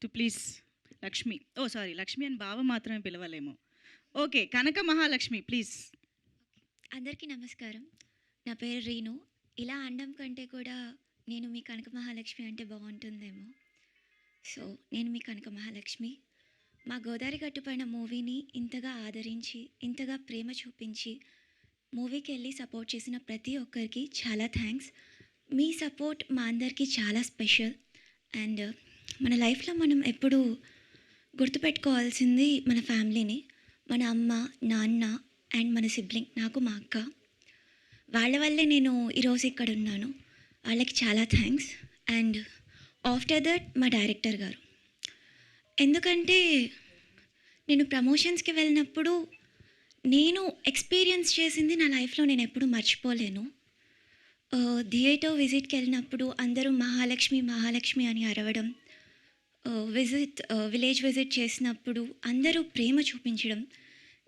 To please Lakshmi. Oh sorry, Lakshmi అని బావ మాత్రమే పిలవలేము. Okay, Kanaka Mahalakshmi please. అందరికీ నమస్కారం. నా పేరు రీను. ఇలా అనడం కంటే కూడా నేను మీ కనక మహాలక్ష్మి అంటే బాగుంటుందేమో. సో నేను మీ కనక మహాలక్ష్మి. మా గోదావరి గట్టుపైన మూవీని ఇంతగా ఆదరించి, ఇంతగా ప్రేమ చూపించి, మూవీకి వెళ్ళి సపోర్ట్ చేసిన ప్రతి ఒక్కరికి చాలా థ్యాంక్స్. మీ సపోర్ట్ మా అందరికీ చాలా స్పెషల్. అండ్ మన లైఫ్లో మనం ఎప్పుడూ గుర్తుపెట్టుకోవాల్సింది మన ఫ్యామిలీని, మన అమ్మ, నాన్న అండ్ మన సిబ్లింగ్, నాకు మా అక్క. వాళ్ళ వల్లే నేను ఈరోజు ఇక్కడ ఉన్నాను. వాళ్ళకి చాలా థ్యాంక్స్. అండ్ ఆఫ్టర్ దట్ మా డైరెక్టర్ గారు. ఎందుకంటే నేను ప్రమోషన్స్కి వెళ్ళినప్పుడు నేను ఎక్స్పీరియన్స్ చేసింది నా లైఫ్లో నేను ఎప్పుడూ మర్చిపోలేను. థియేటర్ విజిట్కి వెళ్ళినప్పుడు అందరూ మహాలక్ష్మి మహాలక్ష్మి అని అరవడం, విలేజ్ విజిట్ చేసినప్పుడు అందరూ ప్రేమ చూపించడం,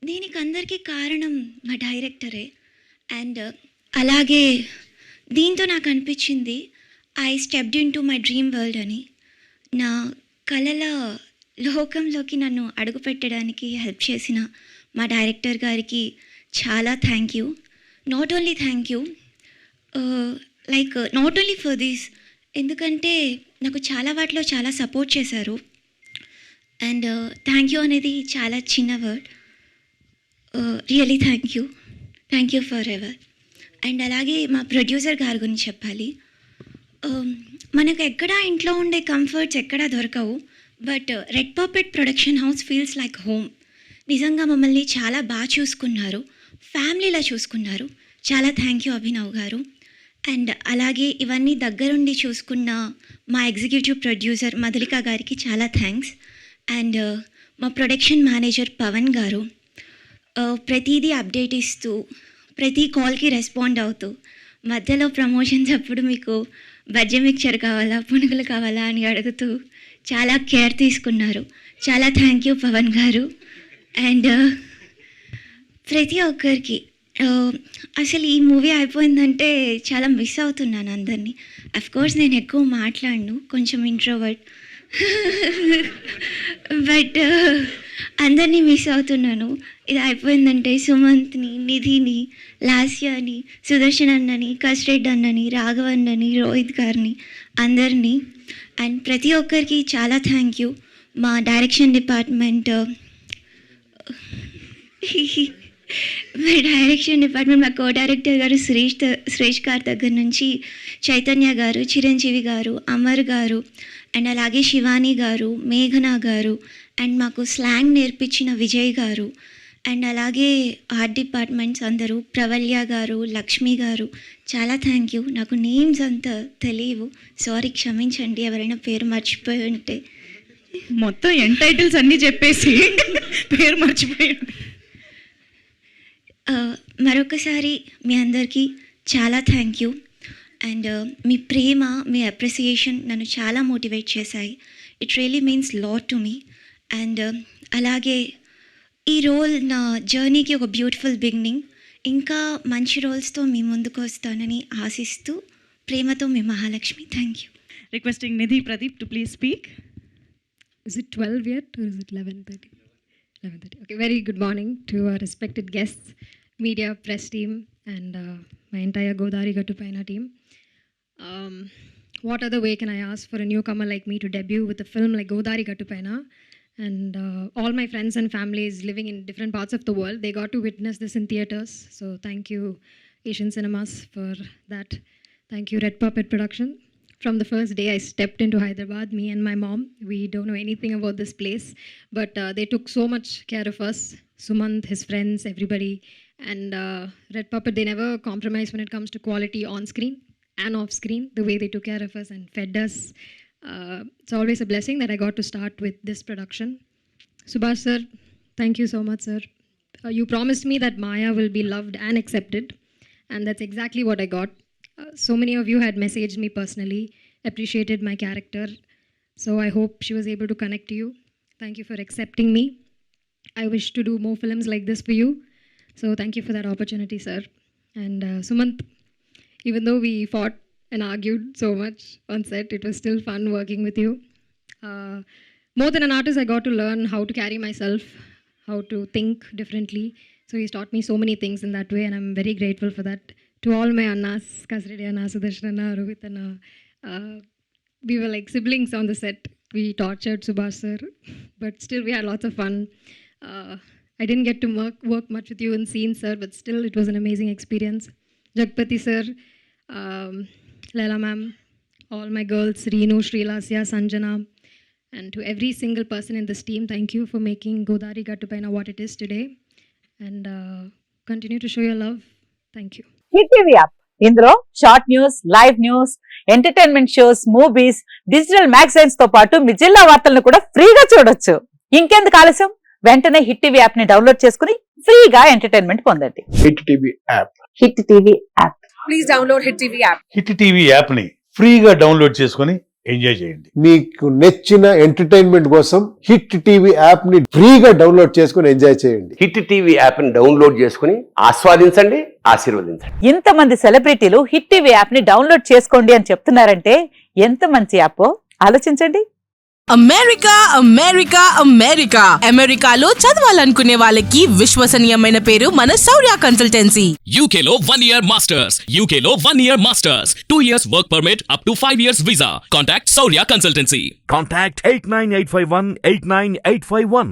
దీనికి అందరికీ కారణం మా డైరెక్టరే. అండ్ అలాగే దీంతో నాకు అనిపించింది I stepped in to my dream world అని. నా కళల లోకంలోకి నన్ను అడుగుపెట్టడానికి హెల్ప్ చేసిన మా డైరెక్టర్ గారికి చాలా thank you. Not only thank you, not only for this, ఎందుకంటే నాకు చాలా వాటిలో చాలా సపోర్ట్ చేశారు. అండ్ థ్యాంక్ యూ అనేది చాలా చిన్న word. Really thank you for ever. And అలాగే మా ప్రొడ్యూసర్ గారి గురించి చెప్పాలి. మనకు ఎక్కడా ఇంట్లో ఉండే కంఫర్ట్స్ ఎక్కడా దొరకవు, but Red Carpet Production House feels like home. నిజంగా మమ్మల్ని చాలా బాగా చూసుకున్నారు, ఫ్యామిలీలా చూసుకున్నారు. చాలా థ్యాంక్ యూ అభినవ్ గారు. అండ్ అలాగే ఇవన్నీ దగ్గరుండి చూసుకున్న మా ఎగ్జిక్యూటివ్ ప్రొడ్యూసర్ మధులిక గారికి చాలా థ్యాంక్స్. అండ్ మా ప్రొడక్షన్ మేనేజర్ పవన్ గారు ప్రతిదీ అప్డేట్ ఇస్తూ, ప్రతి కాల్కి రెస్పాండ్ అవుతూ, మధ్యలో ప్రమోషన్స్ అప్పుడు మీకు బజ్జీ మిక్చర్ కావాలా, పునుగులు కావాలా అని అడుగుతూ చాలా కేర్ తీసుకున్నారు. చాలా థ్యాంక్ యూ పవన్ గారు. అండ్ ప్రతి ఒక్కరికి అసలు ఈ మూవీ అయిపోయిందంటే చాలా మిస్ అవుతున్నాను అందరినీ. అఫ్కోర్స్ నేను ఎక్కువ మాట్లాడను, కొంచెం ఇంట్రోవర్ట్, బట్ అందరినీ మిస్ అవుతున్నాను. ఇది అయిపోయిందంటే సుమంత్ని, నిధిని, లాస్యాని, సుదర్శన్ అన్నని, కస్రెడ్ అన్నని, రాఘవన్నని, రోహిత్ గారిని, అందరినీ. అండ్ ప్రతి ఒక్కరికి చాలా థ్యాంక్ యూ. మా డైరెక్షన్ డిపార్ట్మెంట్ మా కో డైరెక్టర్ గారు సురేష్ గారి దగ్గర నుంచి చైతన్య గారు, చిరంజీవి గారు, అమర్ గారు, అండ్ అలాగే శివాని గారు, మేఘన గారు, అండ్ మాకు స్లాంగ్ నేర్పించిన విజయ్ గారు, అండ్ అలాగే ఆర్ట్ డిపార్ట్మెంట్స్ అందరూ, ప్రవల్య గారు, లక్ష్మి గారు, చాలా థ్యాంక్ యూ. నాకు నేమ్స్ అంతా తెలియవు, సారీ, క్షమించండి ఎవరైనా పేరు మర్చిపోయి ఉంటే. మొత్తం ఎన్ టైటిల్స్ అన్నీ చెప్పేసి పేరు మర్చిపోయి. మరొకసారి మీ అందరికీ చాలా thank you. And me Prema, me appreciation నన్ను చాలా మోటివేట్ చేశాయి. It really means lot to me. And అలాగే ఈ రోల్ నా జర్నీకి ఒక బ్యూటిఫుల్ బిగినింగ్. ఇంకా మంచి రోల్స్తో మీ ముందుకు వస్తానని ఆశిస్తూ ప్రేమతో మీ Mahalakshmi. Thank you. Requesting Nidhi Pradeep to please speak. Is it 12 yet or is it 11:30? 11:30. Okay, very good morning to our respected guests, media, press team, and my entire Godavari Gattupaina team. What other way can I ask for a newcomer like me to debut with a film like Godavari Gattupaina? And all my friends and families living in different parts of the world, they got to witness this in theatres. So thank you, Asian Cinemas, for that. Thank you, Red Puppet Production. From the first day I stepped into Hyderabad, me and my mom, we don't know anything about this place, but they took so much care of us. Sumant, his friends, everybody. And Red Puppet, they never compromise when it comes to quality on screen and off screen, the way they took care of us and fed us. It's always a blessing that I got to start with this production. Subhash sir, thank you so much, sir. You promised me that Maya will be loved and accepted, and that's exactly what I got. So many of you had messaged me personally, appreciated my character. So I hope she was able to connect to you. Thank you for accepting me. I wish to do more films like this for you. So thank you for that opportunity, sir. And Sumant, even though we fought and argued so much on set, it was still fun working with you. more than an artist, I got to learn how to carry myself, how to think differently. So he's taught me so many things in that way, and I'm very grateful for that. To all my Annas, Kasridi Anna, Sudarshan Anna, Rohit Anna, we were like siblings on the set. We tortured Subhash sir, but still we had lots of fun. I didn't get to work much with you in scenes, sir, but still it was an amazing experience. Jagpati sir, Leila ma'am, all my girls, Reenu, Srilasya, Sanjana, and to every single person in this team, thank you for making Godari Gattupaina what it is today. And continue to show your love. Thank you. Hit TV app ఇందులో short news, live news, entertainment shows, movies, digital magazines తో పాటు మీ జిల్లా వార్తలను కూడా ఫ్రీగా చూడొచ్చు. ఇంకెందుకు ఆలస్యం, వెంటనే హిట్ టీవీ యాప్ ని డౌన్లోడ్ చేసుకుని ఫ్రీగా ఎంటర్టైన్మెంట్ పొందండి. Hit TV app. Hit TV app. Please download hit TV app. Hit TV యాప్ని ఫ్రీగా డౌన్లోడ్ చేసుకొని ఎంజాయ్ చేయండి. మీకు నచ్చిన ఎంటర్టైన్మెంట్ కోసం హిట్ టీవీ యాప్ ని ఫ్రీగా డౌన్లోడ్ చేసుకుని ఎంజాయ్ చేయండి. హిట్ టీవీ యాప్ ని డౌన్లోడ్ చేసుకుని ఆస్వాదించండి, ఆశీర్వదించండి. ఇంతమంది సెలబ్రిటీలు హిట్ టీవీ యాప్ ని డౌన్లోడ్ చేసుకోండి అని చెప్తున్నారంటే ఎంత మంచి యాప్ ఆలోచించండి. అమెరికా అమెరికా అమెరికా అమెరికాలో చదవాలనుకునే వాళ్ళకి విశ్వసనీయమైన పేరు మన శౌర్య కన్సల్టెన్సీ. UK లో 1 year masters. UK లో 1 year masters. 2 years work permit up to 5 years visa. Contact Saurya Consultancy. Contact 89851 89851.